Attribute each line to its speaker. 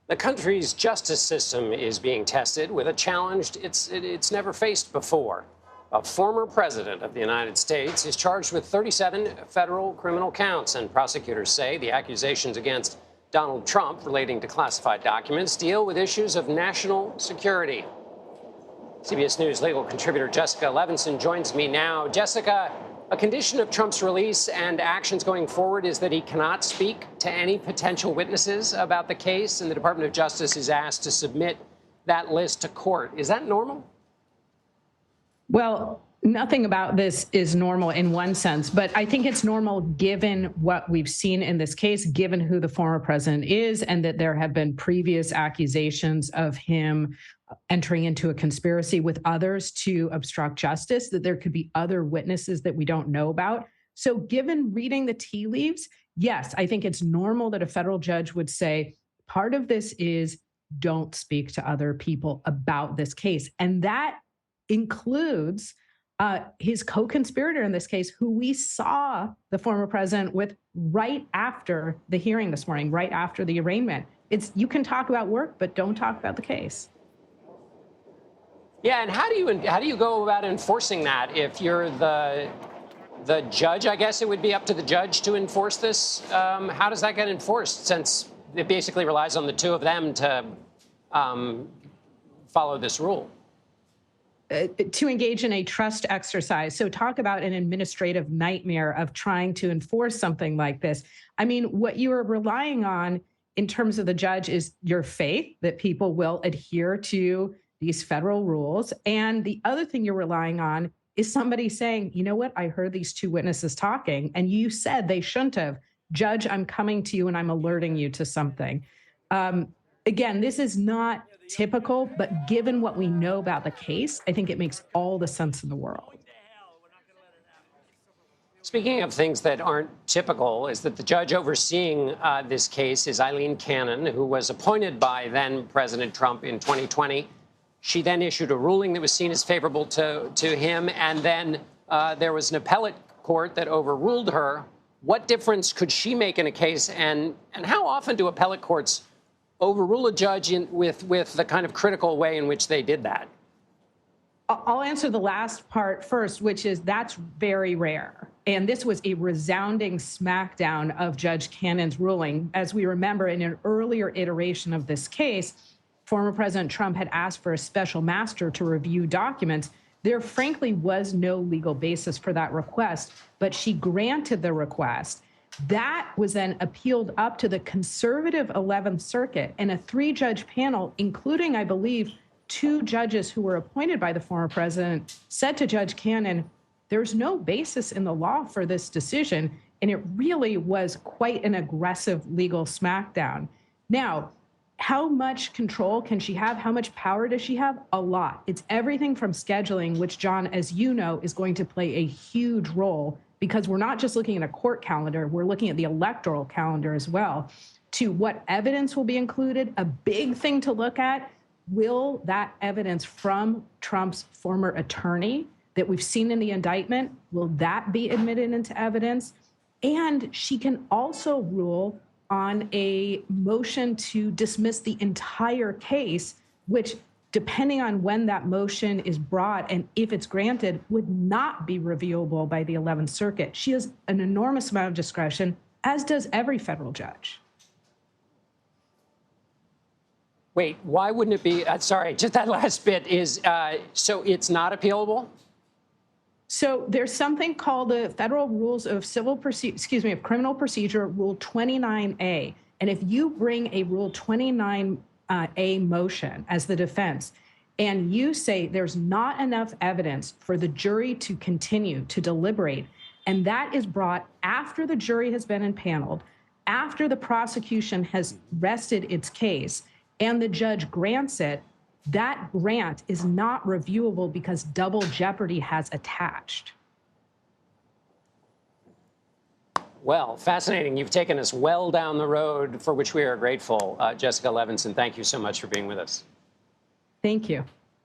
Speaker 1: The country's justice system is being tested with a challenge it's never faced before. A former president of the United States is charged with 37 federal criminal counts, and prosecutors say the accusations against Donald Trump relating to classified documents deal with issues of national security. CBS News legal contributor Jessica Levinson joins me now. Jessica, a condition of Trump's release and actions going forward is that he cannot speak to any potential witnesses about the case, and the Department of Justice is asked to submit that list to court. Is that normal?
Speaker 2: Well, nothing about this is normal in one sense, but I think it's normal given what we've seen in this case, given who the former president is, and that there have been previous accusations of him entering into a conspiracy with others to obstruct justice, that there could be other witnesses that we don't know about. So given reading the tea leaves, yes, I think it's normal that a federal judge would say, part of this is don't speak to other people about this case. And that includes his co-conspirator in this case, who we saw the former president with right after the hearing this morning, right after the arraignment. You can talk about work, but don't talk about the case.
Speaker 1: Yeah, and how do you go about enforcing that if you're the judge? I guess it would be up to the judge to enforce this. How does that get enforced, since it basically relies on the two of them to follow this rule?
Speaker 2: To engage in a trust exercise. So talk about an administrative nightmare of trying to enforce something like this. I mean, what you are relying on in terms of the judge is your faith that people will adhere to these federal rules. And the other thing you're relying on is somebody saying, you know what, I heard these two witnesses talking and you said they shouldn't have. Judge, I'm coming to you and I'm alerting you to something. Again, this is not typical, but given what we know about the case, I think it makes all the sense in the world.
Speaker 1: Speaking of things that aren't typical, is that the judge overseeing this case is Eileen Cannon, who was appointed by then President Trump in 2020. She then issued a ruling that was seen as favorable to him, and then there was an appellate court that overruled her. What difference could she make in a case, and how often do appellate courts overrule a judge with the kind of critical way in which they did that?
Speaker 2: I'll answer the last part first, which is that's very rare. And this was a resounding smackdown of Judge Cannon's ruling. As we remember, in an earlier iteration of this case, former President Trump had asked for a special master to review documents. There frankly was no legal basis for that request, but she granted the request. That was then appealed up to the conservative 11th Circuit, and a 3-judge panel, including, I believe, 2 judges who were appointed by the former president, said to Judge Cannon, there's no basis in the law for this decision. And it really was quite an aggressive legal smackdown. Now, how much control can she have? How much power does she have? A lot. It's everything from scheduling, which, John, as you know, is going to play a huge role, because we're not just looking at a court calendar, we're looking at the electoral calendar as well, to what evidence will be included. A big thing to look at, will that evidence from Trump's former attorney that we've seen in the indictment, will that be admitted into evidence? And she can also rule on a motion to dismiss the entire case, which, depending on when that motion is brought and if it's granted, would not be reviewable by the 11th Circuit. She has an enormous amount of discretion, as does every federal judge.
Speaker 1: Wait, why wouldn't it be? Sorry, just that last bit is, so it's not appealable?
Speaker 2: So there's something called the Federal Rules of Criminal Procedure, Rule 29A. And if you bring a Rule 29A motion as the defense, and you say there's not enough evidence for the jury to continue to deliberate, and that is brought after the jury has been impaneled, after the prosecution has rested its case, and the judge grants it, that grant is not reviewable because double jeopardy has attached.
Speaker 1: Well, fascinating. You've taken us well down the road, for which we are grateful. Jessica Levinson, thank you so much for being with us.
Speaker 2: Thank you.